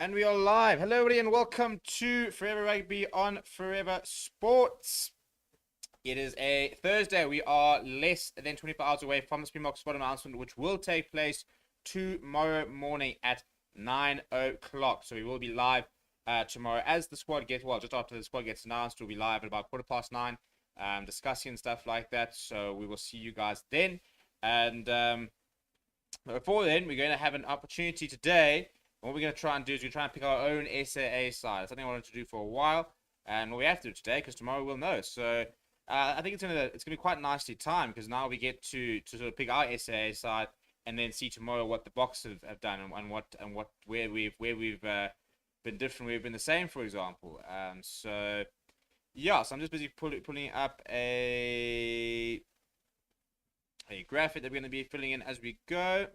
And we are live. Hello, everybody, and welcome to Forever Rugby on Forever Sports. It is a Thursday. We are less than 24 hours away from the Springbok spot announcement, which will take place tomorrow morning at 9 o'clock. So we will be live tomorrow as the squad gets, just after the squad gets announced, we'll be live at about 9:15, discussing and stuff like that. So we will see you guys then. And before then, we're going to have an opportunity today. What we're going to try and do is we're trying to pick our own SAA side. It's something I wanted to do for a while, and what we have to do today, because tomorrow we'll know. So I think it's gonna be quite nicely timed, because now we get to sort of pick our SAA side and then see tomorrow what the Boks have done and where we've been different, we've been the same, for example. So yeah, so I'm just busy pulling up a graphic that we're going to be filling in as we go.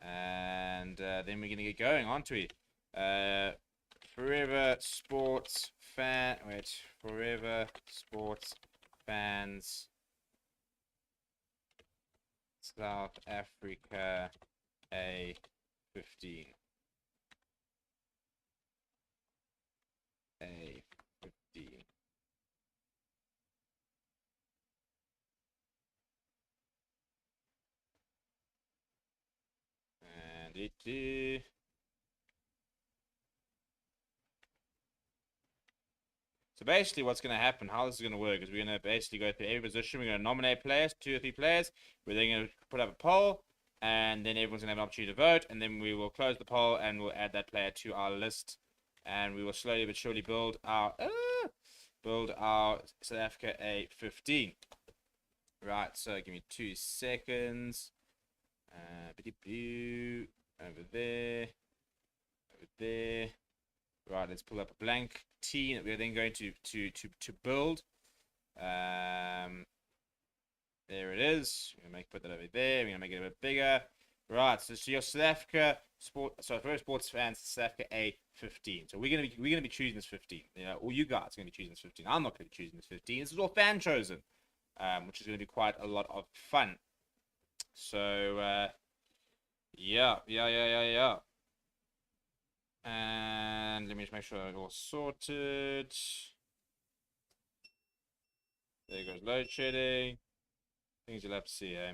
And then we're going to get going, aren't we? Forever Sports Fans South Africa A15. A15. So basically what's going to happen, how this is going to work, is we're going to basically go through every position. We're going to nominate players, 2 or 3 players. We're then going to put up a poll, and then everyone's going to have an opportunity to vote, and then we will close the poll and we'll add that player to our list, and we will slowly but surely build our South Africa A15. Right, so give me 2 seconds. Over there. Right, let's pull up a blank team that we're then going to build. There it is. We're gonna put that over there. We're gonna make it a bit bigger. Right, so your South Africa for sports fans, South Africa A15. So we're gonna be choosing this 15. All you guys are gonna be choosing this 15. I'm not gonna be choosing this 15. This is all fan chosen, which is gonna be quite a lot of fun. So yeah. And let me just make sure it's all sorted. There goes load shedding. Things you'll have to see, eh?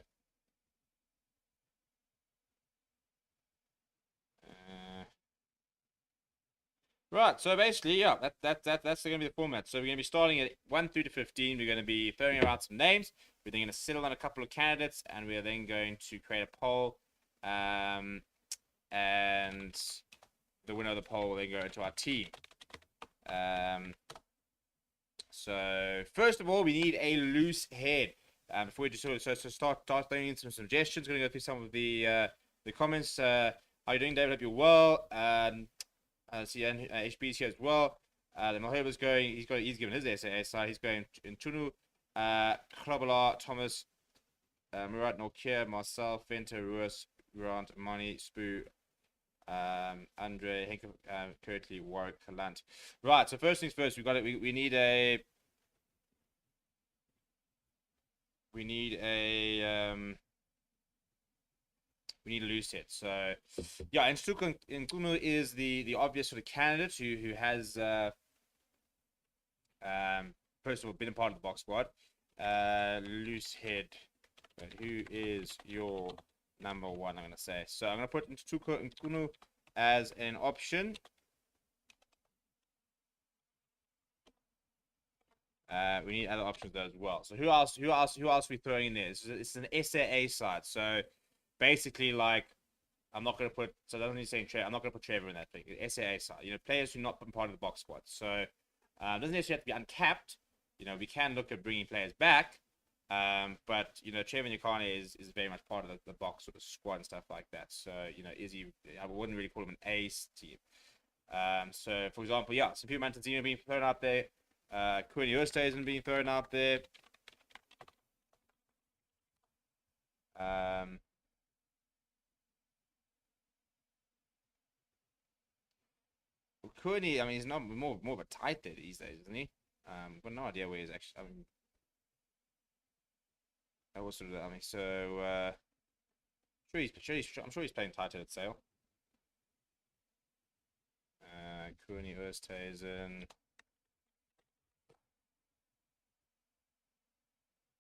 Right, so basically, yeah, that's going to be the format. So we're going to be starting at 1 through to 15. We're going to be throwing around some names. We're then going to settle on a couple of candidates, and we are then going to create a poll. And the winner of the poll will then go into our team. So first of all, we need a loose head. Before we just start throwing in some suggestions, going to go through some of the comments. How are you doing, David? Hope you're well. See, HB's here as well. Then Mahoba's going. He's given his SAS side. He's going in Tunu, Krabala, Thomas, Murat, Nokia, Marcel, Fenter, Ruas, Grant, Mani, Spoo, Andre, Henk, Curtly, Warwick, Kalant. Right. So first things first, we need a loose head. So yeah, and Nkunu is the obvious sort of candidate who has first of all been a part of the Boks squad. Loose head. Who is your number 1? I'm gonna say. So I'm gonna put Nkunu as an option. We need other options though as well. So who else are we throwing in there? It's an SAA side. So basically, like, I'm not going to put, so that's only saying Trevor, I'm not going to put Trevor in that thing. SAA side, players who not been part of the Boks squad. So doesn't necessarily have to be uncapped. We can look at bringing players back. But Trevor Nyakane is very much part of the Boks sort of squad and stuff like that. So is he? I wouldn't really call him an ace team. So for example, yeah, Sapu Mantanzino being thrown out there. Quinny Oosthuizen being thrown out there. Quinny, I mean, he's not more of a tighthead these days, isn't he? But no idea where he's actually. I mean, that was sort of. I mean, so I'm sure he's playing tighthead at Sale. Cooney, Oosthuizen.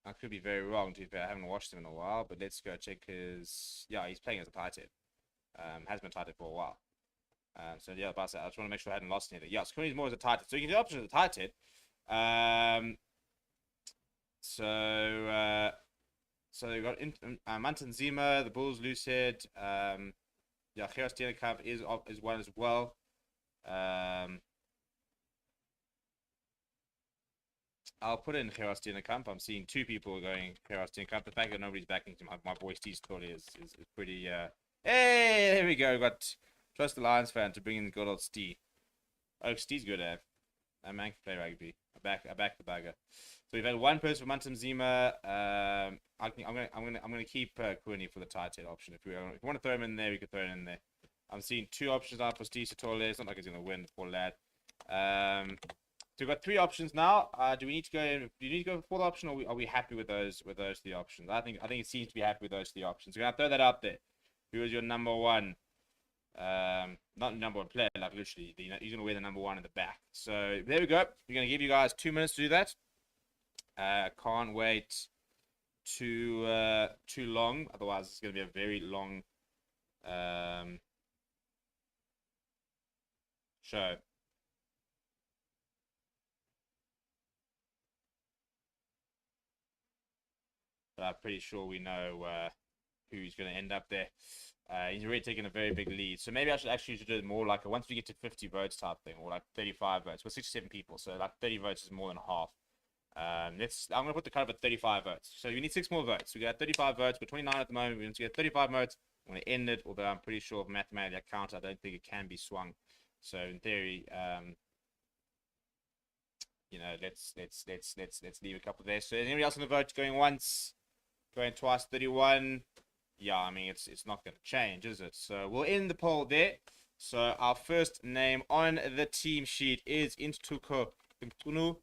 I could be very wrong, to be fair. I haven't watched him in a while, but let's go check his. Yeah, he's playing as a tighthead. Has been tighthead for a while. So yeah, I just want to make sure I hadn't lost anything. Yeah, so Cooney's more as a tighthead. So you can do options as a tighthead. So you got Manton Zima, the Bulls loosehead. Yeah, Gerard Steenkamp is one as well. I'll put in Gerard Steenkamp. I'm seeing two people going Gerard Steenkamp. The fact that nobody's backing to my boy Steve Story is pretty. Hey, there we go. We got Trust the Lions fan to bring in good old Steve. Oh, Steve's good at. That man can play rugby. I back the bagger. So we've had one person for Mantam Zima. I'm gonna keep Cooney for the tight head option. If you want to throw him in there, we could throw him in there. I'm seeing two options out for Steve Satole. It's not like he's gonna win, the poor lad. So we've got three options now. Do you need to go for the option, or are we happy with those three options? I think it seems to be happy with those three options. We're gonna throw that out there. Who is your number one? Not number one player, like literally, he's gonna wear the number one in the back. So there we go. We're gonna give you guys 2 minutes to do that. Can't wait too long, otherwise it's gonna be a very long show. But I'm pretty sure we know who's going to end up there. He's already taken a very big lead. So maybe I should actually do it more like once we get to 50 votes type thing, or like 35 votes. We're 67 people, so like 30 votes is more than half. I'm going to put the cut up at 35 votes. So we need 6 more votes. We got 35 votes. We're 29 at the moment. We need to get 35 votes. I'm going to end it, although I'm pretty sure mathematically I count. I don't think it can be swung. So in theory, let's leave a couple there. So anybody else on the vote going once? Going twice, 31. Yeah, I mean, it's not going to change, is it? So we'll end the poll there. So our first name on the team sheet is Intuko Mtunu,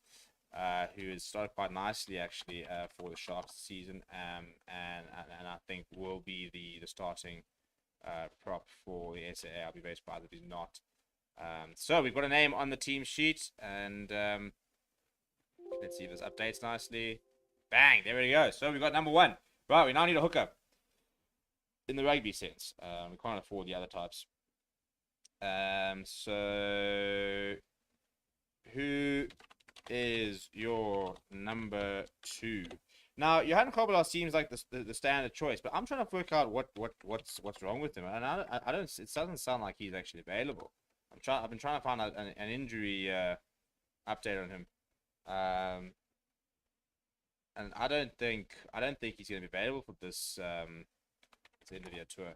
who has started quite nicely, actually, for the Sharks season. And I think will be the starting prop for the SAA. I'll be very surprised if he's not. So we've got a name on the team sheet. And let's see if this updates nicely. Bang, there we go. So we've got number one. Right, we now need a hooker. In the rugby sense. We can't afford the other types. So who is your number 2? Now, Johan Kobelar seems like the standard choice, but I'm trying to work out what's wrong with him. And I don't, it doesn't sound like he's actually available. I've been trying to find out an injury update on him. And I don't think he's going to be available for this end of year tour.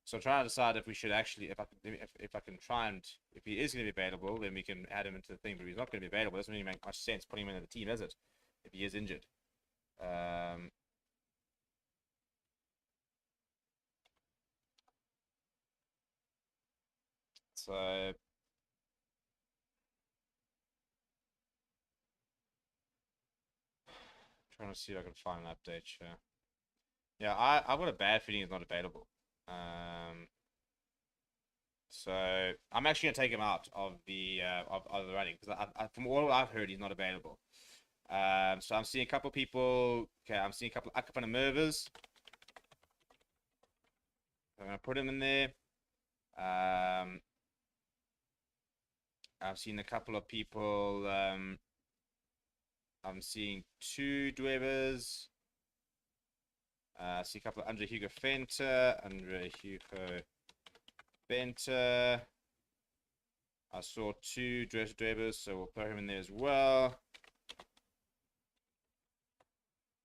So I'm trying to decide if we should actually, if I can try and, if he is going to be available, then we can add him into the thing. But if he's not going to be available, it doesn't really make much sense putting him into the team, is it? If he is injured. So trying to see if I can find an update here. Yeah, I've got a bad feeling he's not available. So I'm actually gonna take him out of the running because from all I've heard, he's not available. So I'm seeing a couple people. Okay, I'm seeing a couple of Akapana Mervers. I'm gonna put him in there. I've seen a couple of people. I'm seeing 2 Dwebers. I see a couple of Andre Hugo Fenter. I saw 2 Dwebers, so we'll put him in there as well.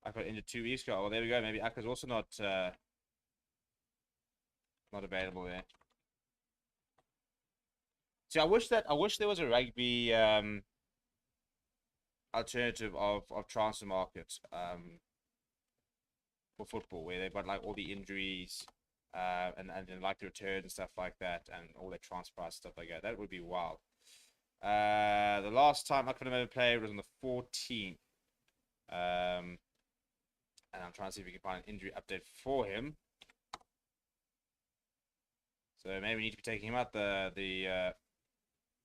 I got into 2 weeks ago. Well, there we go. Maybe Aka's also not available there. See, I wish there was a rugby alternative of transfer market for football, where they've got like all the injuries and like the return and stuff like that, and all their transfer price stuff like that. That would be wild. The last time I could have ever played was on the 14th. And I'm trying to see if we can find an injury update for him. So maybe we need to be taking him out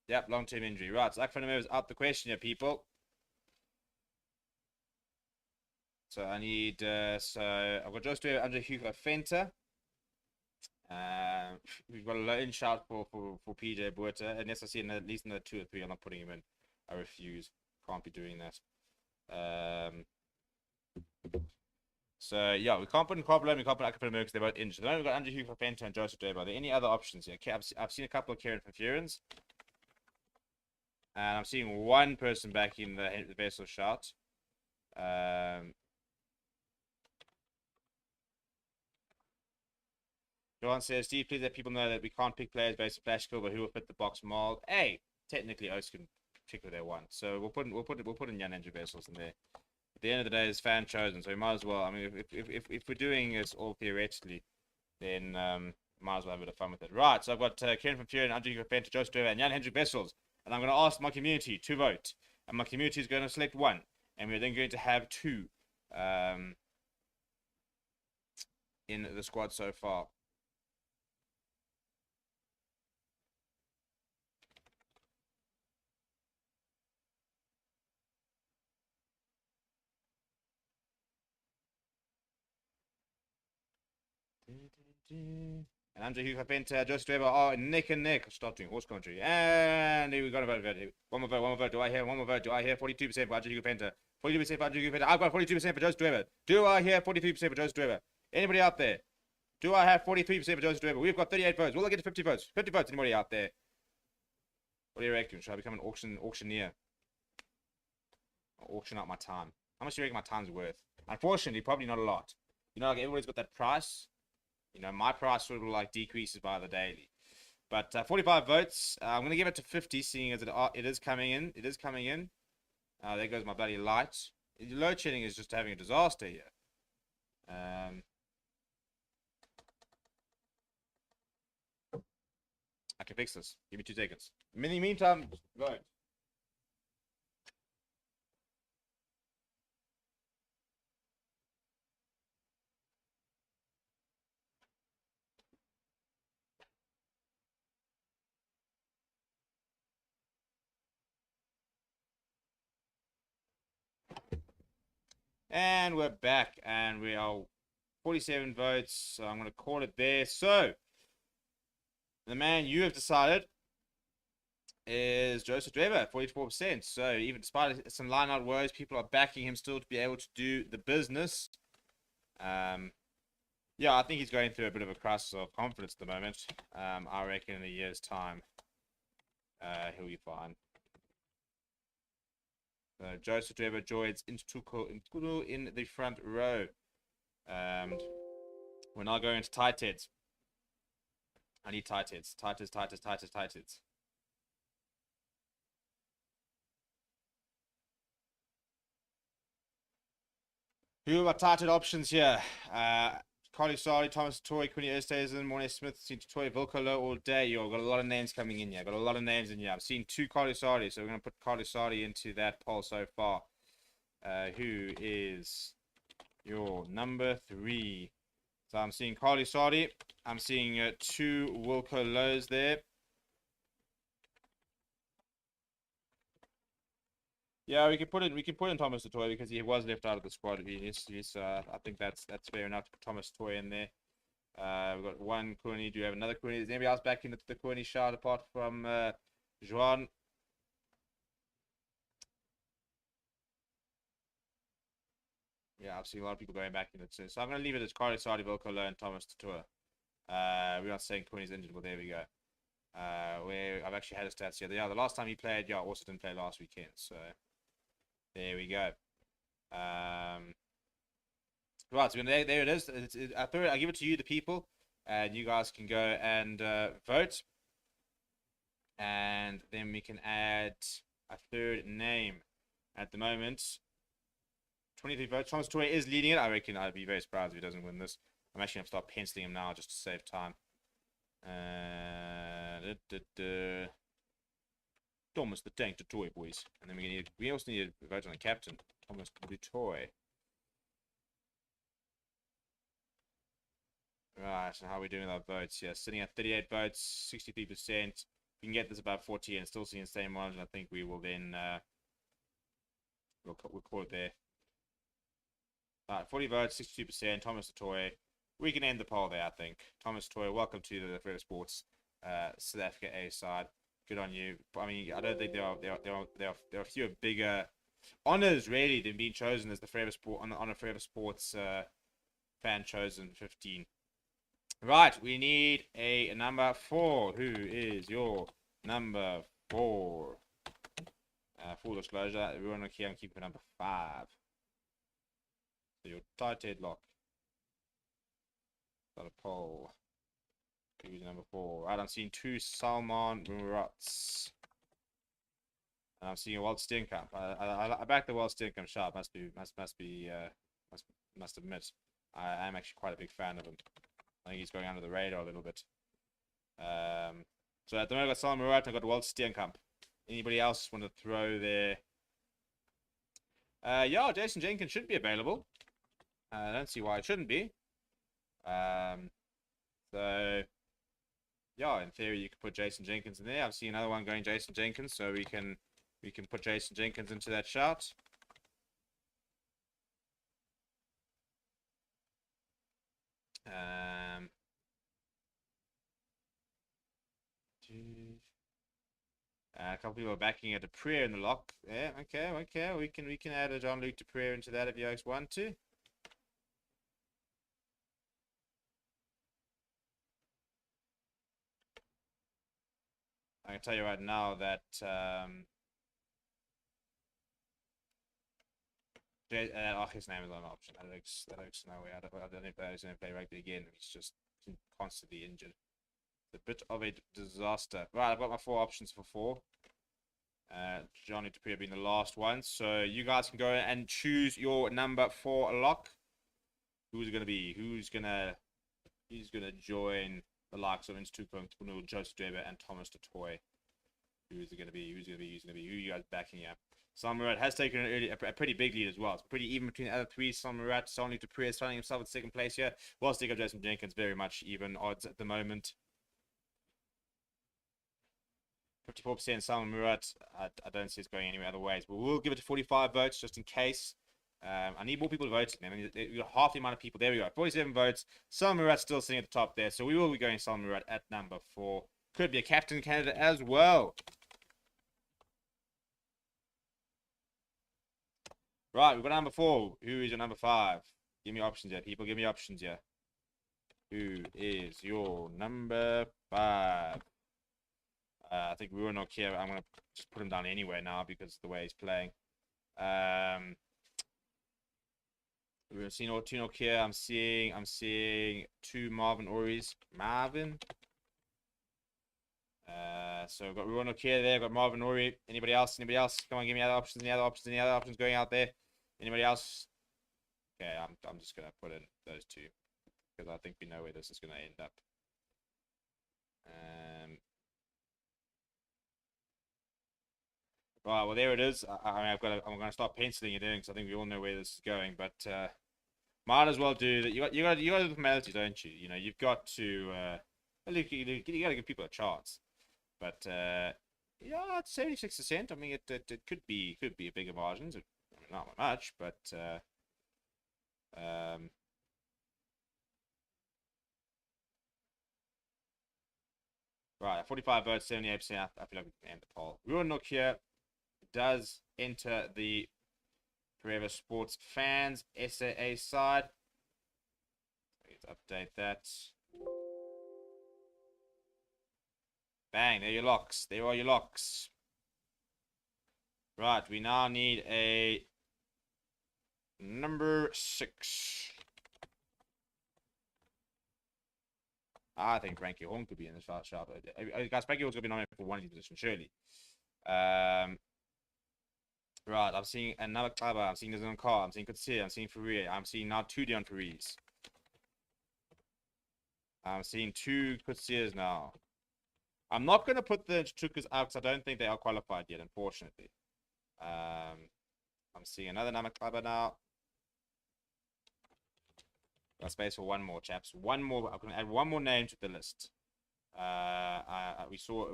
yep, long-term injury. Right, so Akfanamir is out the question here, people. So I need, so I've got just under Hugo Fenter. We've got a loan shout for PJ Buerta. Unless I see at least another 2 or 3, I'm not putting him in. I refuse. Can't be doing that. So yeah, we can't put in Cobbler, we can't put Akapana because they're both injured. Then we've got Andrew Hugh Fenta and Joseph Deba. Are there any other options here? Okay, I've seen a couple of Kieran Furens. And I'm seeing one person back in the vessel shout. Johan says, Steve, please let people know that we can't pick players based on flash skill, but who will fit the box mold. Hey, technically, Oaks can pick who they want. So we'll put in Jan Andrew Vessels in there. At the end of the day, it's fan chosen, so we might as well. I mean, if we're doing this all theoretically, then might as well have a bit of fun with it. Right, so I've got Kieran from Fury and Andrew Fenta, Joseph Deva, and Jan Hendrik Vessels. And I'm going to ask my community to vote. And my community is going to select 1. And we're then going to have 2 in the squad so far. And Andrew Hugh Fenta, Joseph Deva are neck and neck. Stop doing horse country. And here we got a vote. One more vote. Do I hear one more vote? Do I hear 42% for Andrew Hugh Fenta? 42% for Andrew Hugh Fenta. I've got 42% for Joseph Deva. Do I hear 43% for Joseph Deva? Anybody out there? Do I have 43% for Joseph Deva? We've got 38 votes. Will I get to 50 votes? 50 votes. Anybody out there? What do you reckon? Should I become an auctioneer? I'll auction out my time. How much do you reckon my time's worth? Unfortunately, probably not a lot. You know, like everybody's got that price. You know, my price sort of like decreases by the daily. But 45 votes. I'm going to give it to 50, seeing as it is coming in. It is coming in. There goes my bloody light. Load shedding is just having a disaster here. I can fix this. Give me 2 seconds. In the meantime, vote. And we're back, and we are 47 votes, so I'm going to call it there. So, the man you have decided is Joseph Deva, 44%. So, even despite some line-out woes, people are backing him still to be able to do the business. Yeah, I think he's going through a bit of a crisis of confidence at the moment. I reckon in a year's time, he'll be fine. Joseph Deva joins Intuku in the front row. We're now going to tightheads. I need tightheads. Tightheads. Who are tighthead options here? Carly Sari, Thomas Toy, Quinny Erstazen, Mornay Smith, seen Toy, Vilcolo all day. Yo, got a lot of names coming in here. Got a lot of names in here. I've seen 2 Carly Sari, so we're going to put Carly Sari into that poll so far. Who is your number 3? So I'm seeing Carly Sari. I'm seeing 2 Wilco Lows there. Yeah, we can put in Thomas Toy because he was left out of the squad. I think that's fair enough to put Thomas Toy in there. We've got 1 Cooney. Do you have another Cooney? Is anybody else back in the Cooney shout apart from Juan? Yeah, I've seen a lot of people going back in it too. So I'm going to leave it as Carly Sardi, Vilcolo, and Thomas Tatua. We're not saying Cooney's injured, but there we go. Where I've actually had his stats here. Yeah, the last time he played, yeah, also didn't play last weekend. So there we go. Right, so there it is. I give it to you, the people, and you guys can go and vote. And then we can add a 3rd name. At the moment, 23 votes. Thomas Toy is leading it. I reckon I'd be very surprised if he doesn't win this. I'm actually going to start penciling him now just to save time. Thomas the Tank Toy, boys. And then we also need to vote on the captain, Thomas the Toy. Right, and how are we doing with our votes here? Sitting at 38 votes, 63%. We can get this about 40 and still seeing the same margin. I think we will then we'll call it there. All right, 40 votes, 62%. Thomas Toy. We can end the poll there, I think. Thomas Toy, welcome to the Forever Sports South Africa A side. Good on you. I mean, I don't think there are a few bigger honors really than being chosen as the Forever Sport on a Forever Sports fan chosen 15. Right, we need a number 4. Who is your number 4? Full disclosure, everyone here, I'm keeping number 5. So your tighthead lock. Got a poll. Who's number 4? Right, I'm seeing 2 Salman Murats. And I'm seeing a Walt Steenkamp. I back the Walt Steenkamp sharp. Must admit, I am actually quite a big fan of him. I think he's going under the radar a little bit. So at the moment, I've got Salman Murat, I've got Walt Steenkamp. Anybody else want to throw their... yeah, Jason Jenkins should be available. I don't see why it shouldn't be. So, yeah, in theory, you could put Jason Jenkins in there. I've seen another one going Jason Jenkins, so we can put Jason Jenkins into that shout. A couple people are backing a Dupree in the lock. Yeah, okay. We can add a Jean-Luc Dupree into that if you guys want to. I can tell you right now that his name is not an option. That looks no way. I don't know if he's going to play rugby again. He's just constantly injured. A bit of a disaster. Right, I've got my 4 options for 4. Johnny Dupree being the last one. So you guys can go and choose your number 4 lock. Who's it going to be? Who's going to join the likes of Instituto, Joseph Dreber, and Thomas Toy? Who's it going to be? Who are you guys backing up? Salman Murat has taken a pretty big lead as well. It's pretty even between the other 3. Salman Murat, Johnny Dupree is finding himself in 2nd place here. While stick up Jason Jenkins, very much even odds at the moment. 54% Salman Murat. I don't see it's going any other ways. But we'll give it to 45 votes just in case. I need more people to vote. I mean, we've got half the amount of people. There we go. 47 votes. Salman Murat still sitting at the top there. So we will be going Salman Murat at number 4. Could be a captain candidate as well. Right, we've got number 4. Who is your number 5? Give me options here. People, give me options here. Who is your number 5? I think we were not here. I'm going to just put him down anyway now because of the way he's playing. We've seen two Nokia. I'm seeing 2 Marvin Ories. Marvin. So we've got Ruan Nokia there. We've got Marvin Ori. Anybody else? Come on, give me other options. Any other options going out there? Anybody else? Okay, I'm just gonna put in those 2 because I think we know where this is gonna end up. Right, well there it is. I'm gonna start penciling it in because I think we all know where this is going. But might as well do that. You got to do the formalities, don't you? You know, you've got to you got to give people a chance. But yeah, it's 76%. I mean, it could be a bigger margins. I mean, not much, but right, 45 votes, 78%. I feel like we can end the poll. Ruan Nokia does enter the Forever Sports Fans SAA side. Let's update that. Bang, there are your locks. There are your locks. Right, we now need a number 6. I think Frankie Horn could be in the shot. Guys, Frankie Horn's going to be nominated for one of these positions, surely. Right, I'm seeing another Klaba. I'm seeing Nazan Carr. I'm seeing Kutsia. I'm seeing Faria. I'm seeing now 2 Dion Faris. I'm seeing 2 Kutsias now. I'm not going to put the Chukas out because I don't think they are qualified yet, unfortunately. I'm seeing another Namaklaba now. Got space for one more, chaps. One more. I'm gonna add one more name to the list. I saw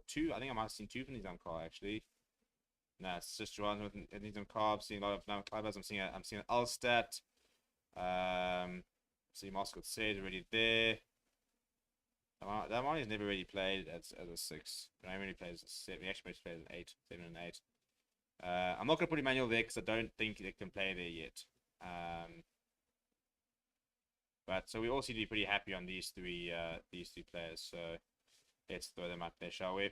two. I think I might have seen two from these car actually. No, it's just one with these carbs. Seeing a lot of clubs. I'm seeing an Ulstat. See Moscow said already there. That one has never really played as a 6. But I really plays as a 7. He actually plays as an 8, 7 and 8. I'm not gonna put Emmanuel there because I don't think they can play there yet. But so we all seem to be pretty happy on these three players. So let's throw them up there, shall we?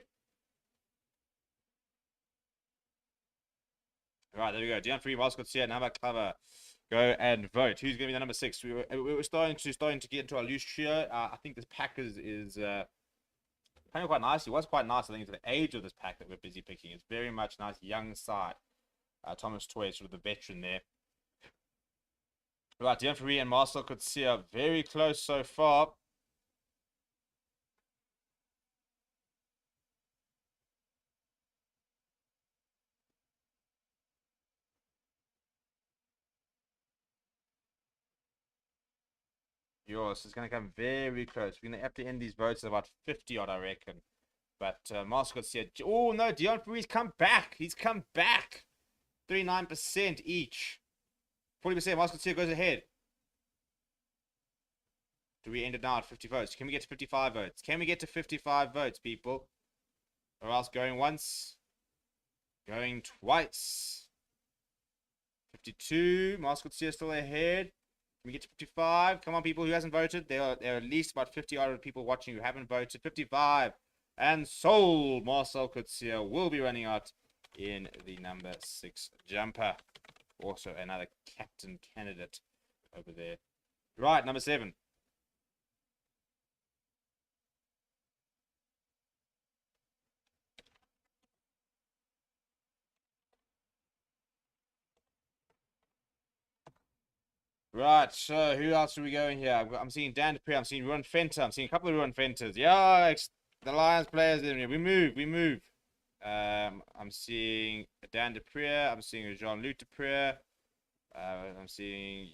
Right, there we go. Dion Free, Moscow here, number cover. Go and vote. Who's going to be the number 6? We were starting to get into our loose trio. I think this pack is playing quite nicely. It was quite nice. I think it's the age of this pack that we're busy picking. It's very much nice young side. Thomas Toy is sort of the veteran there. Right, Dion Free and Marcel Coetzee very close so far. Yours is going to come very close. We're going to have to end these votes at about 50 odd, I reckon. But Marcel Coetzee. Oh no, Dion Free's come back. He's come back. 39% each. 40%. Marcel Coetzee goes ahead. Do we end it now at 50 votes? Can we get to 55 votes? Can we get to 55 votes, people? Or else going once. Going twice. 52. Marcel Coetzee still ahead. Can we get to 55? Come on, people who hasn't voted. There are at least about 50 odd people watching who haven't voted. 55. And sold. Marcel Coetzee will be running out in the number 6 jumper. Also another captain candidate over there. Right, number 7. Right, so who else are we going here? I'm seeing Dan Dupree, I'm seeing Ruan Fenter, I'm seeing a couple of Ruan Fenters. Yeah, the Lions players in here. We move. I'm seeing Dan Dupree, I'm seeing Jean-Luc Dupree. I'm seeing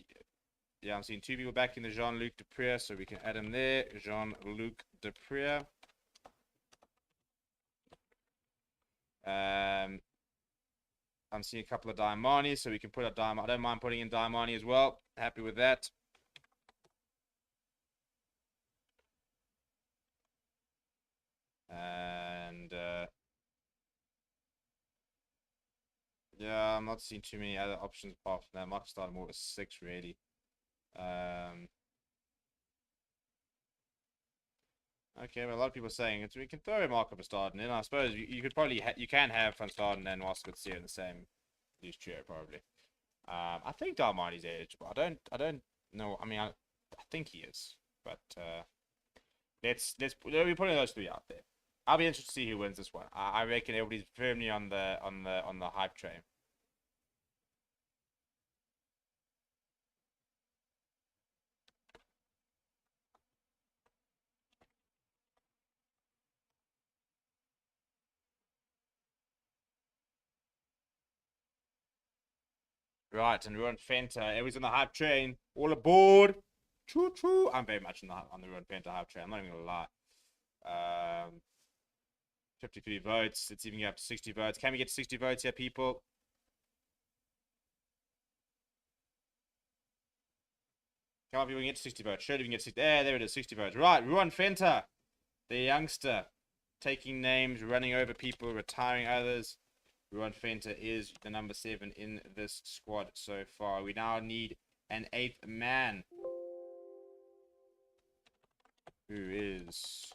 2 people back in the Jean-Luc Dupree, so we can add him there. Jean-Luc Dupree. I'm seeing a couple of Diamani, so we can put a Diamani. I don't mind putting in Diamani as well. Happy with that. And yeah, I'm not seeing too many other options apart from that. I might start more with 6 really. Okay, well, a lot of people are saying we can throw Marco Bastarden in. I suppose you could probably you can have Van Staden and Moscow in the same loose trio probably. I think Darmani's eligible. I don't know. I mean, I think he is, but we're putting those 3 out there. I'll be interested to see who wins this one. I reckon everybody's firmly on the hype train. Right, and Ruan Fenter, everybody's on the hype train. All aboard. Choo choo. I'm very much on the Ruan Fenter hype train. I'm not even gonna lie. 53 votes. Let's even get up to 60 votes. Can we get to 60 votes here, people? Come on, people, we can get to 60 votes. Surely we can get 60. There it is, 60 votes. Right, Ruan Fenter, the youngster, taking names, running over people, retiring others. Ruan Fenter is the number 7 in this squad so far. We now need an 8th man. Who is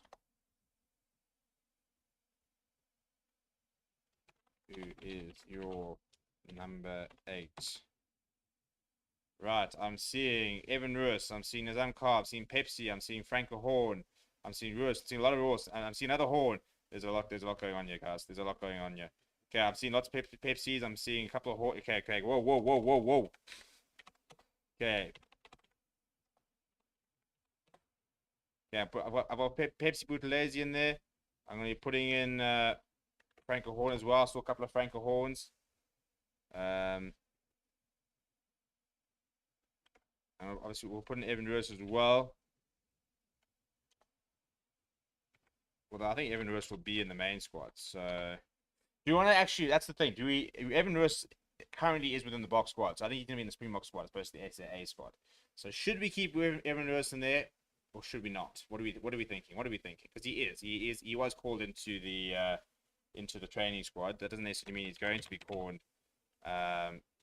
your number 8? Right, I'm seeing Evan Ruiz, I'm seeing Nazam Carr, I'm seeing Pepsi, I'm seeing Franco Horn, I'm seeing Ruiz, I'm seeing a lot of Ruiz, and I'm seeing another Horn. There's a lot going on here, guys. There's a lot going on here. Okay, I'm seeing lots of Pepsis, I'm seeing a couple of Horn. Okay, whoa. Okay. Yeah, I've got Pepsi Butalesi in there. I'm going to be putting in Franco Horn as well. I saw a couple of Franco Horns. I'm And obviously, we'll put in Evan Lewis as well. Well, I think Evan Lewis will be in the main squad. So, do you want to actually? That's the thing. Evan Lewis currently is within the box squad, so I think he's gonna be in the Springbok squad as opposed to the SAA squad. So, should we keep Evan Lewis in there, or should we not? What are we thinking? What are we thinking? Because he was called into the training squad. That doesn't necessarily mean he's going to be called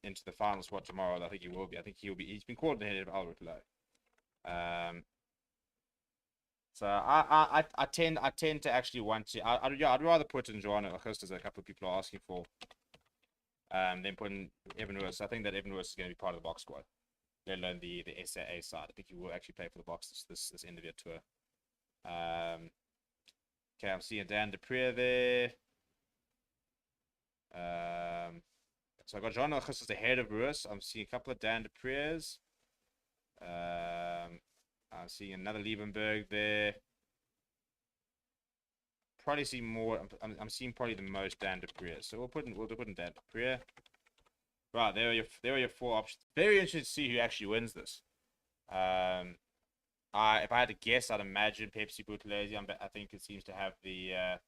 into the final squad tomorrow. I think he will be. I think he'll be. He's been called ahead of Albert Lowe. So I tend to actually want to. I'd rather put in Joanna August, as a couple of people are asking for, than put in Evan Lewis. I think that Evan Lewis is going to be part of the box squad, let alone the SAA side. I think he will actually play for the box this end of the tour. Okay, I'm seeing Dan Dupree there. So I got John Augustus ahead of Lewis. I'm seeing a couple of Dan Dupree's. I'm seeing another Liebenberg there. Probably see more. I'm seeing probably the most Dan Dupree. So we'll put in Dan Dupree. Right, there are your 4 options. Very interested to see who actually wins this. If I had to guess, I'd imagine Pepsi Buthelezi. I think it seems to have the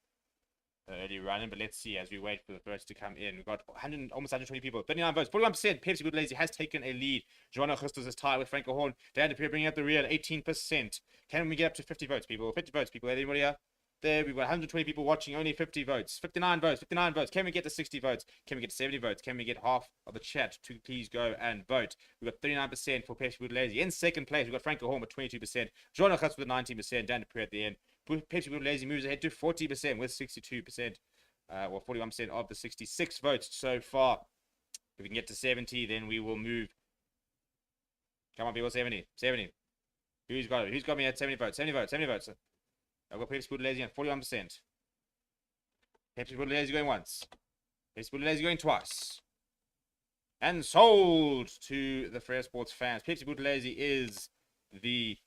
early running, but let's see as we wait for the votes to come in. We've got almost 120 people, 39 votes, 41%. Pepsi Buthelezi has taken a lead. Joanna Augustus is tied with Franco Horn. Dan Dupree bringing up the rear at 18%. Can we get up to 50 votes, people? 50 votes, people. Anybody here? There, we've got 120 people watching, only 50 votes. 59 votes, 59 votes. Can we get to 60 votes? Can we get to 70 votes? Can we get half of the chat to please go and vote? We've got 39% for Pepsi Buthelezi. In second place, we've got Franco Horn with 22%. Joanna Augustus with 19%. Dan Dupree at the end. Pepsi Buthelezi moves ahead to 40% with 62%. 41% of the 66 votes so far. If we can get to 70, then we will move. Come on, people, 70. Who's got it? Who's got me at 70 votes? 70 votes. I've got Pepsi Buthelezi at 41%. Pepsi Buthelezi going once. Pepsi Buthelezi going twice. And sold to the Frere Sports fans. Pepsi Buthelezi is the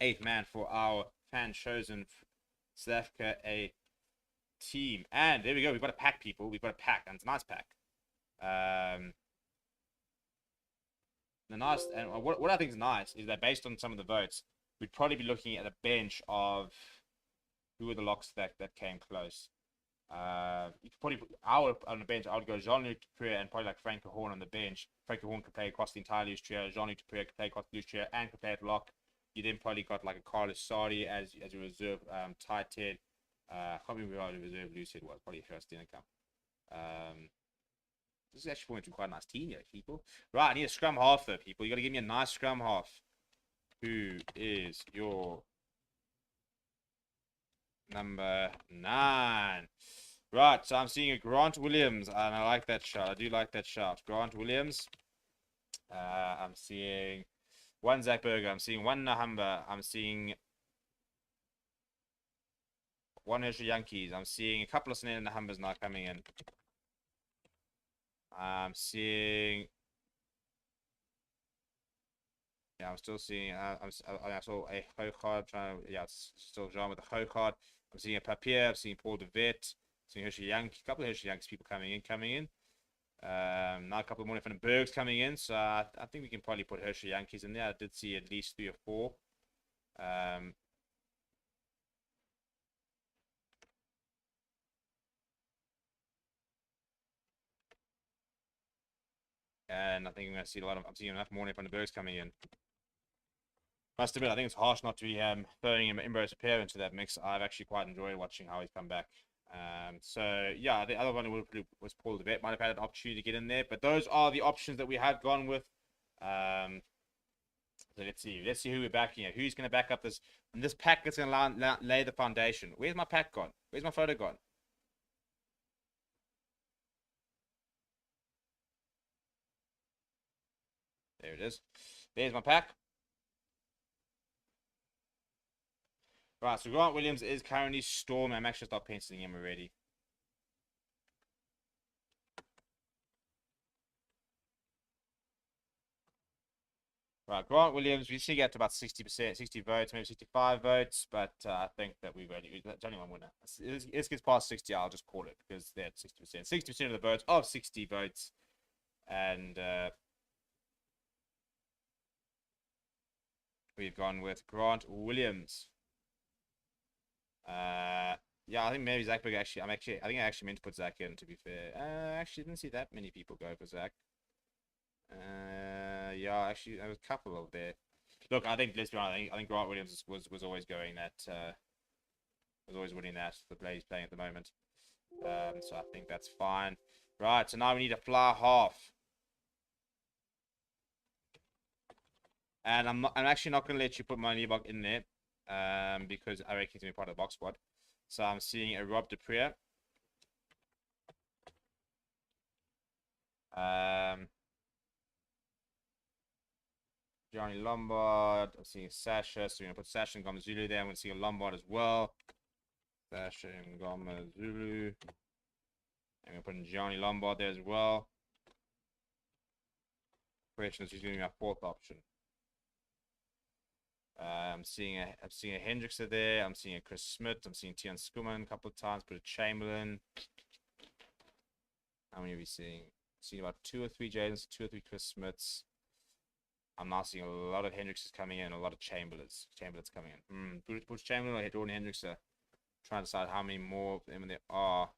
8th man for our fan-chosen South Africa A team. And there we go. We've got a pack, people. We've got a pack, and it's a nice pack. What I think is nice is that based on some of the votes, we'd probably be looking at a bench of who were the locks that came close. You could probably on the bench. I would go Jean-Luc Dupree and probably like Franco Horn on the bench. Franco Horn could play across the entire loose trio. Jean-Luc Dupree could play across the loose trio and could play at lock. You then probably got like a Carlos Sardi as a reserve tighthead. I can't remember who the reserve loose head was. Probably First Dinnercamp. This is actually forming to quite a nice team here, people. Right, I need a scrum half though, people. You got to give me a nice scrum half. Who is your number 9? Right, so I'm seeing a Grant Williams, and I like that shot. I do like that shot. Grant Williams. I'm seeing one Zach Berger. I'm seeing one Nahamba. I'm seeing one Hershey Yankees. I'm seeing a couple of Snell Nahambas now coming in. I'm seeing. Yeah, I'm still seeing. I saw a Hokard trying. Yeah, it's still Jean with the Hokard. I'm seeing a Papier. I'm seeing Paul de Vet. Seeing Hershey Yankees. A couple of Hershey Yankees people coming in. Now a couple more from the Bergs coming in. So I think we can probably put Hershey Yankees in there. I did see at least 3 or 4. And I think I'm going to see I'm seeing enough more from the Bergs coming in. Must admit, I think it's harsh not to be throwing Imbros Pair into that mix. I've actually quite enjoyed watching how he's come back. So yeah, the other one was Paul de Vet. Might have had an opportunity to get in there, but those are the options that we have gone with. So let's see who we're backing at. Who's going to back up this pack that's going to lay the foundation. Where's my pack gone? Where's my photo gone? There it is. There's my pack. Right, so Grant Williams is currently Storm. I'm actually start penciling him already. Right, Grant Williams, we see get to about 60%, 60 votes, maybe 65 votes, but I think that it's only one winner. This gets past 60, I'll just call it, because they're at 60%. 60% of the votes of 60 votes, and We've gone with Grant Williams. Yeah, I think maybe Zach Big actually. I think I actually meant to put Zach in. To be fair, actually didn't see that many people go for Zach. Yeah, actually there was a couple of there. Look, I think let's be honest. I think Grant Williams was always going that. Was always winning that. The play he's playing at the moment. So I think that's fine. Right. So now we need a fly half. And I'm actually not going to let you put my Leibach in there, because I reckon he's going to be part of the box squad. So I'm seeing a Rob Dupree. Johnny Lombard. I'm seeing Sasha. So we're going to put Sasha and Goma Zulu there. I'm going to see a Lombard as well. Sasha and Goma Zulu. I'm going to put in Johnny Lombard there as well. Question is who's going to be my fourth option. I'm seeing a Hendrickson there. I'm seeing a Chris Smith. I'm seeing Tian Skuman a couple of times. Put a Chamberlain. How many are we seeing? Seeing about 2 or 3 Jadens, 2 or 3 Chris Smiths. I'm now seeing a lot of Hendricksons coming in, a lot of Chamberlains coming in. Bush Chamberlain or Jordan Hendrickson. Trying to decide how many more of them there are.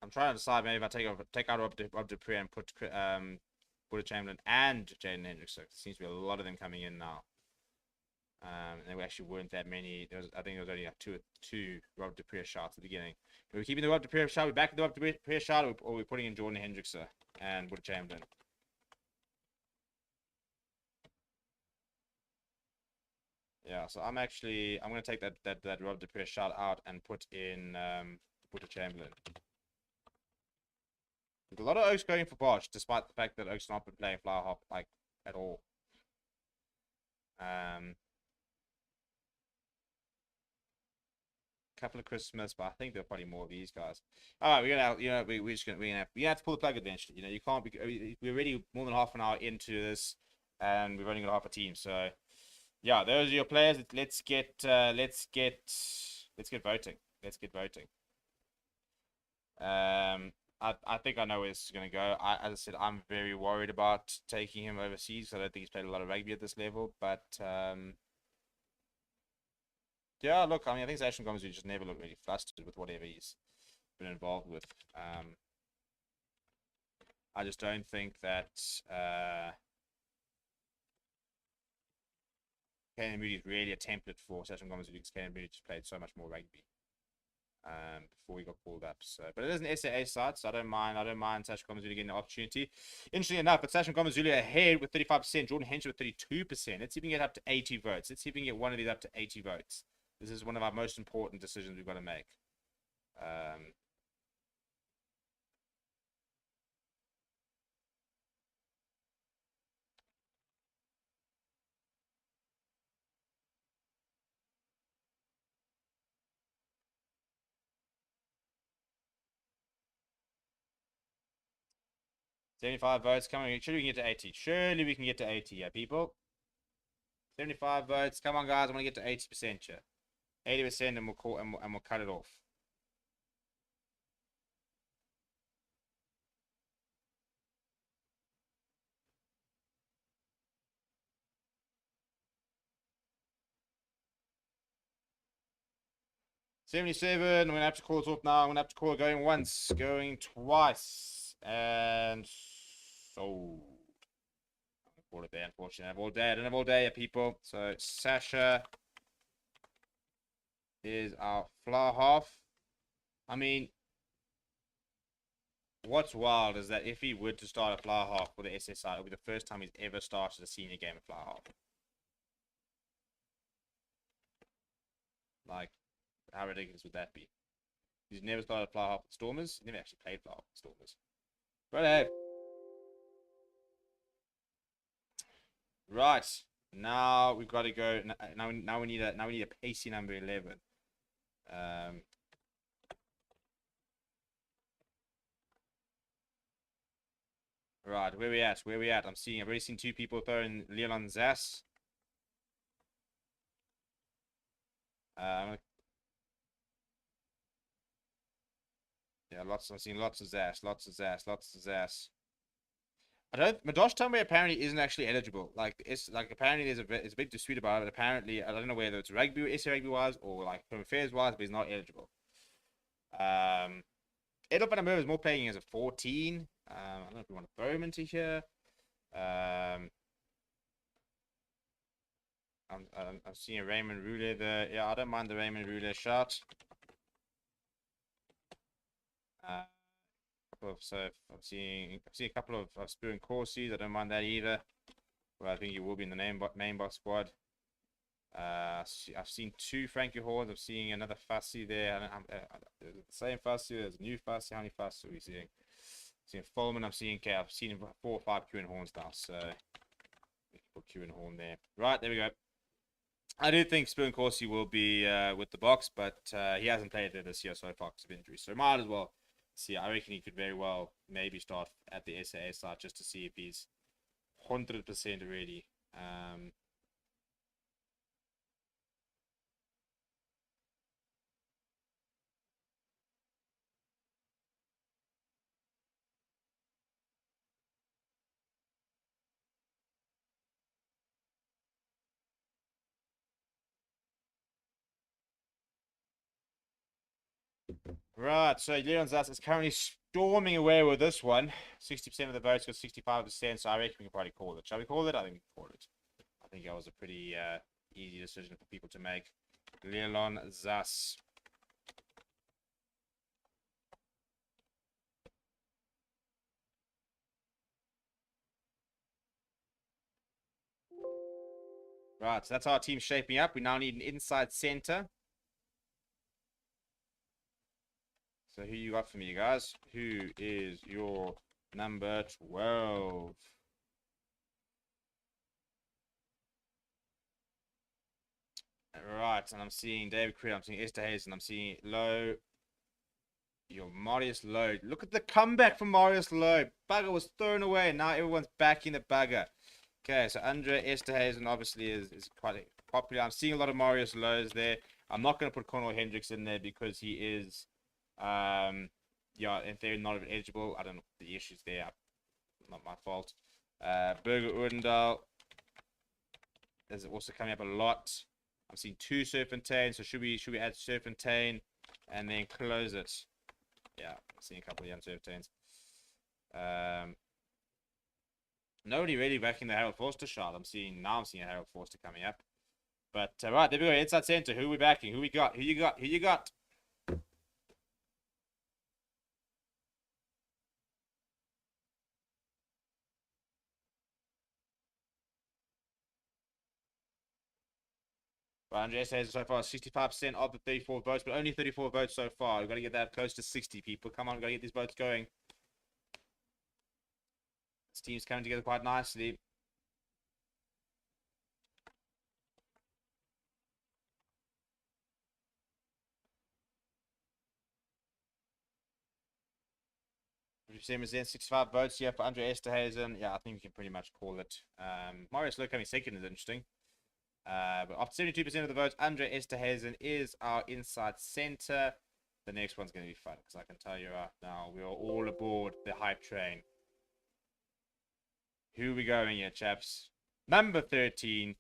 I'm trying to decide maybe if I take out Rob Dupree and put Buddha Chamberlain and Jaden Hendrickson. There seems to be a lot of them coming in now. And there actually weren't that many. I think there was only like two Rob Dupree shots at the beginning. But we're keeping the Rob Dupree shot. We're back at the Rob Dupree shot, or we're putting in Jordan Hendrickson and Buddha Chamberlain. Yeah, so I'm gonna take that Rob Dupree shot out and put in Buddha Chamberlain. There's a lot of Oaks going for Bosch, despite the fact that Oaks not been playing flower hop like at all. Couple of Chris Smiths, but I think there are probably more of these guys. All right, we're gonna, we're just gonna, we have to pull the plug eventually. You can't be. We're already more than half an hour into this, and we've only got half a team. So, yeah, those are your players. Let's get voting. Let's get voting. I think I know where this is going to go. As I said, I'm very worried about taking him overseas. I don't think he's played a lot of rugby at this level. But, yeah, look, I mean, I think Sasha Gomez just never looked really flustered with whatever he's been involved with. I just don't think that Kanan Moody is really a template for Sasha Gomez because Kanan Moody just played so much more rugby. Before he got called up. So, but it is an SAA side, so I don't mind Sasha Gomez getting the opportunity. Interestingly enough, but Sasha Gomez ahead with 35%, Jordan Henson with 32%. Let's see if we can get up to 80 votes. Let's see if we can get one of these up to 80 votes. This is one of our most important decisions we've got to make. 75 votes. Come on, surely we can get to 80. Surely we can get to 80, yeah, people. 75 votes. Come on, guys. I want to get to 80% here. 80%, and we'll cut it off. $77. I'm gonna have to call it off now. I'm gonna have to call it going once, going twice, and so I'm gonna call it there. Unfortunately, I don't have all day, people. So Sasha is our flower half. I mean, what's wild is that if he were to start a flower half for the SSI, it'll be the first time he's ever started a senior game of flower half. Like, how ridiculous would that be? He's never started flower half with Stormers. Never actually played flower half with Stormers. But hey. Right. Now we've got to go. Now we need a pacey number 11. Right, where we at? Where we at? I've already seen 2 people throwing Leon Zass. Yeah, I'm seeing lots of Zas, lots of Zas, lots of Zas. I don't. Madosh Tumwe apparently isn't actually eligible. Like it's like apparently there's a big dispute about it. Apparently, I don't know whether it's rugby or SA rugby wise or like home affairs wise, but he's not eligible. Edel van der Merwe is more playing as a 14. I don't know if we want to throw him into here. Um, I'm seeing a Raymond Roulet there. Yeah, I don't mind the Raymond Roulet shot. So I'm seeing a couple of Spear and Corsies. I don't mind that either. Well, I think he will be in the main box squad. I've seen 2 Frankie Horns. I'm seeing another Fassi there. The same Fassi. There's a new Fassi. How many Fassi are we seeing? Seeing Fulman. I've seen 4 or 5 Q and Horns now. So we can put Q and Horn there. Right, there we go. I do think Spoon Corsi will be with the box, but he hasn't played there this year so far because of injury. So might as well see. I reckon he could very well maybe start at the SAS side just to see if he's 100% ready. Right, so Leon Zas is currently storming away with this one. 60% of the votes got 65%, so I reckon we can probably call it. Shall we call it? I think we can call it. I think that was a pretty easy decision for people to make. Leon Zas. Right, so that's our team shaping up. We now need an inside center. So who you got for me, guys? Who is your number 12? Right, and I'm seeing David Creed, I'm seeing Esther Hayes, and I'm seeing Lowe. Your Marius Lowe. Look at the comeback from Marius Lowe. Bugger was thrown away, and now everyone's backing the bugger. Okay, so Andre Esterhazen obviously is quite popular. I'm seeing a lot of Marius Lowe's there. I'm not going to put Conor Hendricks in there because he is, yeah, in theory, not eligible. I don't know the issues there. Not my fault. Berger Urendal is also coming up a lot. I'm seeing 2 Serpentine, so should we add Serpentine and then close it? Yeah, I'm seeing a couple of young Serpentines. Nobody really backing the Harold Forster shot. I'm seeing a Harold Forster coming up. But right, there we go. Inside center. Who are we backing? Who we got? Who you got? Who you got? Well, Andres says so far 65% of the 34 votes, but only 34 votes so far. We've got to get that close to 60 people. Come on, we've got to get these votes going. This team's coming together quite nicely. Same as 65 votes here for Andre Esterhazen. Yeah, I think we can pretty much call it. Marius Lowe coming second is interesting. But after 72% of the votes, Andre Esterhazen is our inside center. The next one's going to be fun because I can tell you right now, we are all aboard the hype train. Who are we going here, chaps? Number 13.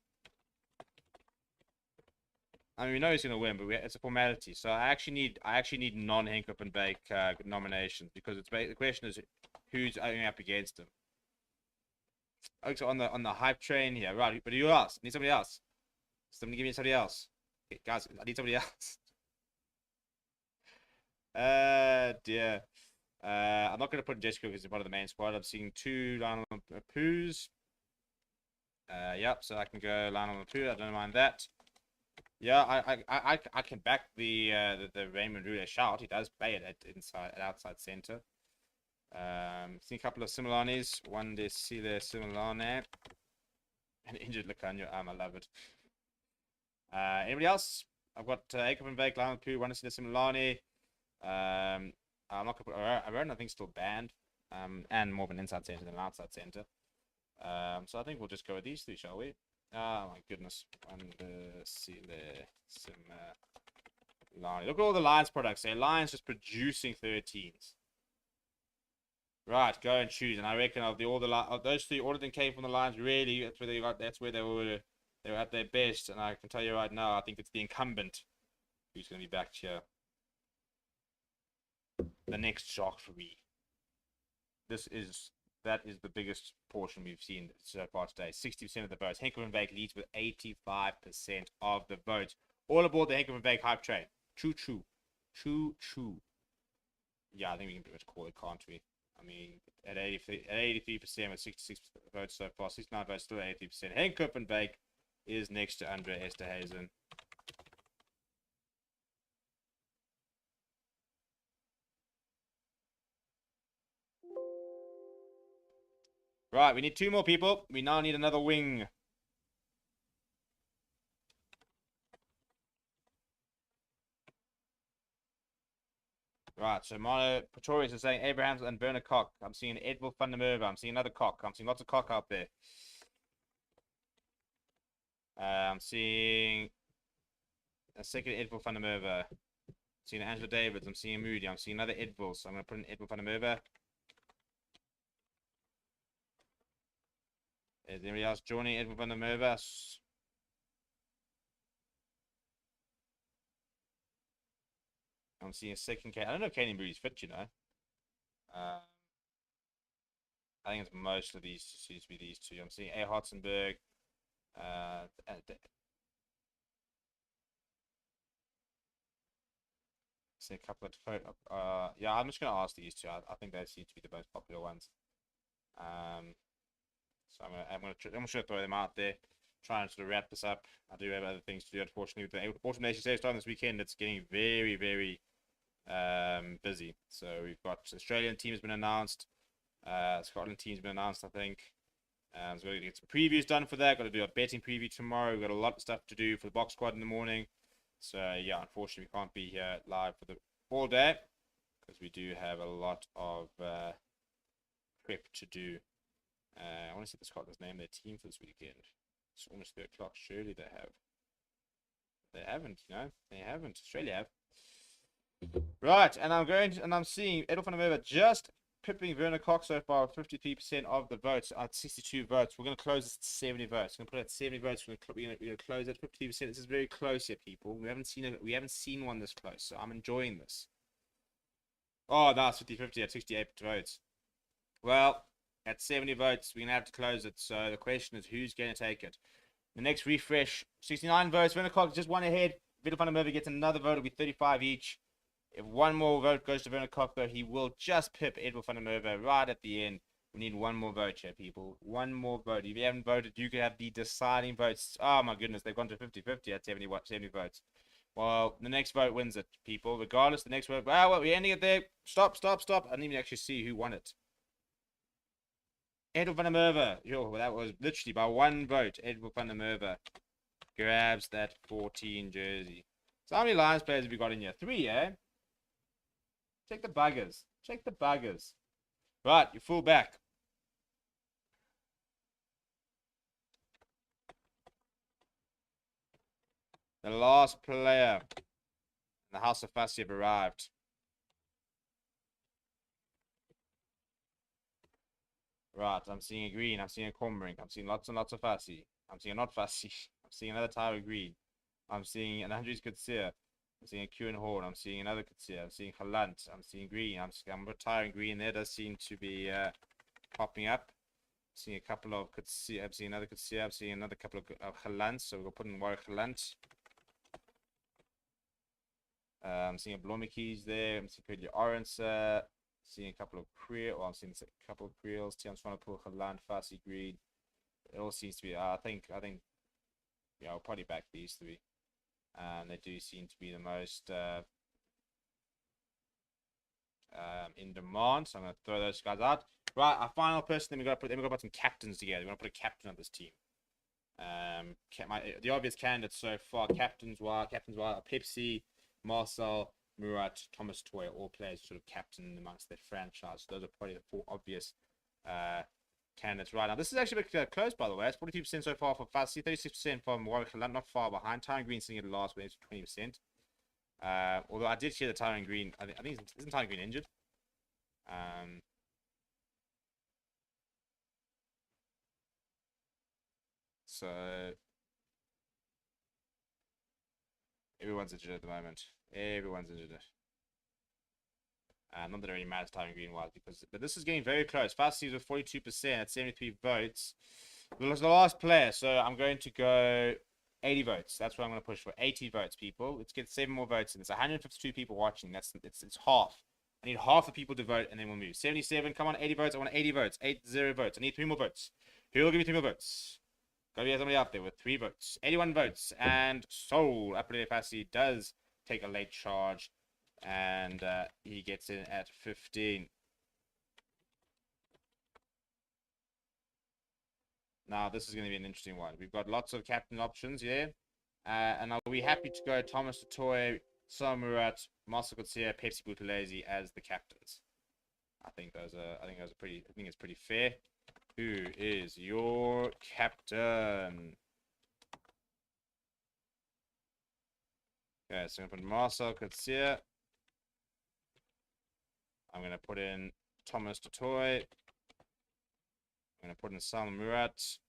I mean, we know he's going to win, but it's a formality. So I actually need non-Henkoff and Bake nominations because the question is who's going up against him. Okay, so on the hype train here, right? But who else? I need somebody else. Somebody give me somebody else. Okay, guys, I need somebody else. Dear. I'm not going to put Jessica because he's part of the main squad. I'm seeing 2 Lionel Poos. Yep, so I can go Lionel Poo. I don't mind that. Yeah, I can back the Raymond Roulet shout. He does play it at outside center. Seen a couple of Simulanes. One Desile Simulane. An injured Lacanio. I love it. Anybody else? I've got Akop and Vake, Lionel Poo, one Desile Simulane. I'm not gonna put Aaron, I think still banned. And more of an inside center than an outside center. So I think we'll just go with these 3, shall we? Oh my goodness. Line. Look at all the Lions products there. Lions just producing 13s. Right, go and choose. And I reckon of those three, all of them came from the Lions. Really, that's where they got. That's where they were at their best. And I can tell you right now, I think it's the incumbent who's going to be back here. The next shark for me. That is the biggest portion we've seen so far today. 60% of the votes. Henkel and Vake leads with 85% of the votes. All aboard the Henkel and Vake hype train. Choo choo. Choo choo. Yeah, I think we can pretty much call it, can't we? I mean, at 83% with 66 votes so far, 69 votes, still at 83%. Henkel and Vake is next to Andre Esterhazen. Right, we need 2 more people. We now need another wing. Right, so Mono Pretorius is saying Abrahams and Werner Koch. I'm seeing Edwin van der Merwe. I'm seeing another Koch. I'm seeing lots of Koch out there. I'm seeing a second Edwin van der Merwe. I'm seeing Angela Davids. I'm seeing Moody. I'm seeing another Edville. So I'm going to put in Edwin van der Merwe. Is anybody else joining Edwin van der Merwe? I'm seeing a second Kane. I don't know if Kane Moody's fit, you know. I think it's most of these seems to be these two. I'm seeing A. Hartzenberg. See a couple of yeah, I'm just gonna ask these two. I think they seem to be the most popular ones. So I'm gonna throw them out there. Try and sort of wrap this up. I do have other things to do, unfortunately. With the Autumn Nation Series starting this weekend, it's getting very, very busy. So we've got Australian team has been announced. Scotland team's been announced, I think. So we've got to get some previews done for that. Got to do a betting preview tomorrow. We've got a lot of stuff to do for the box squad in the morning. So yeah, unfortunately we can't be here live for the all day because we do have a lot of prep to do. I want to see the Scotland's name their team for this weekend. It's almost 3 o'clock. Surely they have. They haven't, you know. They haven't. Australia have. Right, and I'm seeing Edwin van der Merwe just pipping Werner Koch so far, 53% of the votes at 62 votes. We're going to close this at 70 votes. We're going to put it at 70 votes. We're going to close at 53%. This is very close here, people. We haven't seen one this close, so I'm enjoying this. Oh, that's 50-50 at 68 votes. Well, at 70 votes, we're going to have to close it. So the question is, who's going to take it? The next refresh, 69 votes. Werner Koch just one ahead. Edwin van der Merwe gets another vote. It'll be 35 each. If one more vote goes to Werner Koch, though, he will just pip Edwin van der Merwe right at the end. We need one more vote here, people. One more vote. If you haven't voted, you could have the deciding votes. Oh, my goodness. They've gone to 50-50 at 70 votes. Well, the next vote wins it, people. Regardless, the next vote. Well, we're ending it there. Stop. I didn't even actually see who won it. Edwin van der Merwe. Yo, that was literally by one vote. Edwin van der Merwe grabs that 14 jersey. So how many Lions players have we got in here? 3, eh? Check the buggers. Right, your fullback. The last player in the House of Fussy have arrived. Right, I'm seeing a Green. I'm seeing a Cornbrink. I'm seeing lots and lots of Fussy. I'm seeing a not Fussy. I'm seeing another Tyler Green. I'm seeing an Andrews Kutsia. I'm seeing a Kieran Horn. I'm seeing another Kutsia. I'm seeing Halant. I'm seeing Green. I'm retiring Green. There does seem to be popping up. I'm seeing a couple of Kutsia. I'm seeing another Kutsia. I'm seeing another couple of Halant. So we'll put in Warwick Halant. I'm seeing a Blomikis there. I'm seeing Cody Orange. Seeing a couple of Creel. Well, I'm seeing a couple of Creels. I'm trying to pull Halant, Fussy, Green. It all seems to be. I think. Yeah, I'll probably back these 3. And they do seem to be the most in demand. So I'm going to throw those guys out. Right, our final person. Then we got to put some captains together. We're going to put a captain on this team. The obvious candidates so far, captains were Pepsi, Marcel, Murat, Thomas Toy, all players sort of captain amongst their franchise. So those are probably the 4 obvious candidates right now. This is actually a bit close, by the way. It's 42% so far for Fassi, 36% from Warwick, not far behind. Tyron Green sitting at the last with 20%. Although I did hear that Tyron Green, I think isn't Tyron Green injured? So everyone's injured at the moment. Everyone's injured. Not that it really matters Tyron Green was, but this is getting very close. Fassi with 42% at 73 votes. The last player, so I'm going to go 80 votes. That's what I'm going to push for. 80 votes, people. Let's get 7 more votes. And there's 152 people watching. It's half. I need half the people to vote, and then we'll move. 77. Come on, 80 votes. I want 80 votes. 80 votes. I need 3 more votes. Who will give me 3 more votes? Gotta be somebody out there with 3 votes. 81 votes. And Soul Apelele Fassi does take a late charge, and he gets in at 15. Now, this is going to be an interesting one. We've got lots of captain options here. And I'll be happy to go Thomas Totoy, Samurat, Marcel Kutsia, Pepsi Buthelezi as the captains. I think it's pretty fair. Who is your captain? Okay, so I'm going to put Marcel Kutsia. I'm going to put in Thomas Totoy. I'm going to put in Sam Murat.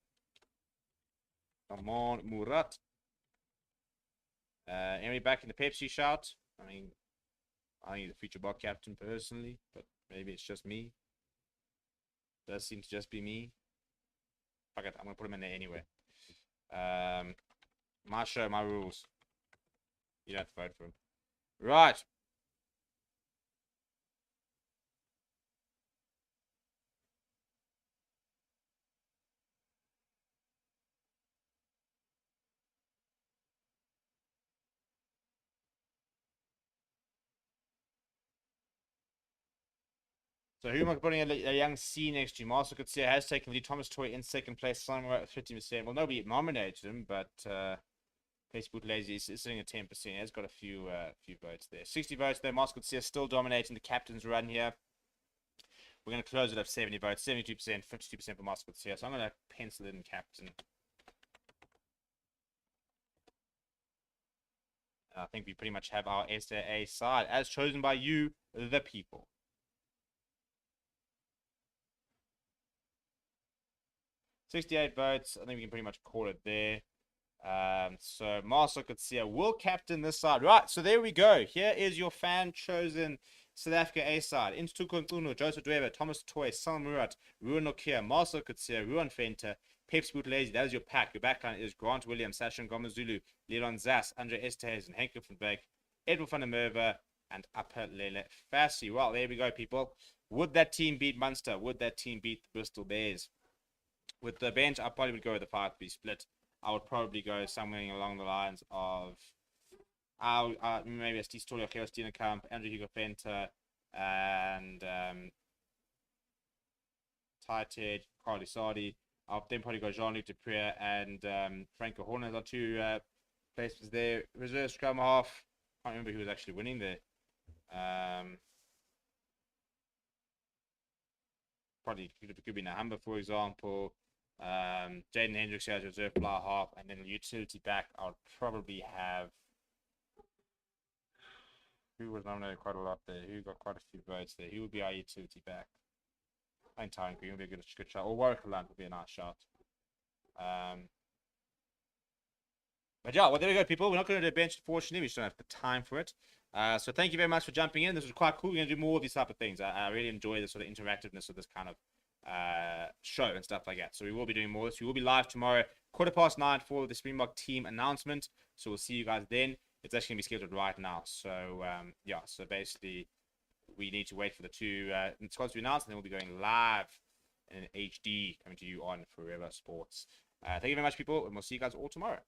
Come on, Murat. Anybody back in the Pepsi shout? I think he's a future bot captain personally, but maybe it's just me. Does seem to just be me. Fuck it, I'm going to put him in there anyway. My show, my rules. You don't have to vote for him. Right. So who am I putting a young C next to? Marcel Kutsia has taken the lead. Thomas Toy in second place, somewhere at 50%. Well, nobody nominated him, but Pepsi Buthelezi is sitting at 10%. He has got a few votes there. 60 votes there. Marcel Kutsia still dominating the captain's run here. We're going to close it up 70 votes, 72%, 52% for Marcel Kutsia. So I'm going to pencil in captain. And I think we pretty much have our SAA side as chosen by you, the people. 68 votes. I think we can pretty much call it there. So Marcel Kutsia will captain this side. Right, so there we go. Here is your fan-chosen South Africa A side. Instuko Nkunu, Joseph Dweber, Thomas Toy, Sam Murat, Ruan Nokia, Marcel Kutsia, Ruan Fenter, Pepsi Buthelezi. That is your pack. Your backline is Grant Williams, Sasha Ngomazulu, Leon Zas, Andre Esterhuizen, Henk van Beek, Edwin van der Merwe, and Apelele Fassi. Well, there we go, people. Would that team beat Munster? Would that team beat the Bristol Bears? With the bench, I probably would go with the 5-3 split. I would probably go something along the lines of maybe a Steve Story, Geo Steenkamp, Andrew Hugo Venter, and tighthead, Carly Sardi. I'll then probably go Jean-Luc Dupré and Franco Horner are 2 places there. Reserve Scrum-half. Can't remember who was actually winning there. Probably could be Nahamba, for example. Jaden Hendricks as reserve fly half, and then utility back. I would probably have who was nominated quite a lot there. Who got quite a few votes there? Who would be our utility back? I think Tyron Green would be a good shot, or Warwick Land would be a nice shot. But yeah, well, there we go, people. We're not going to do a bench, unfortunately. We just don't have the time for it. So thank you very much for jumping in. This was quite cool. We're going to do more of these type of things. I really enjoy the sort of interactiveness of this kind of show and stuff like that. So we will be doing more of this. We will be live tomorrow, 9:15 for the Springbok team announcement. So we'll see you guys then. It's actually going to be scheduled right now. So yeah, so basically we need to wait for the 2 squads to be announced, and then we'll be going live in HD coming to you on Forever Sports. Thank you very much, people, and we'll see you guys all tomorrow.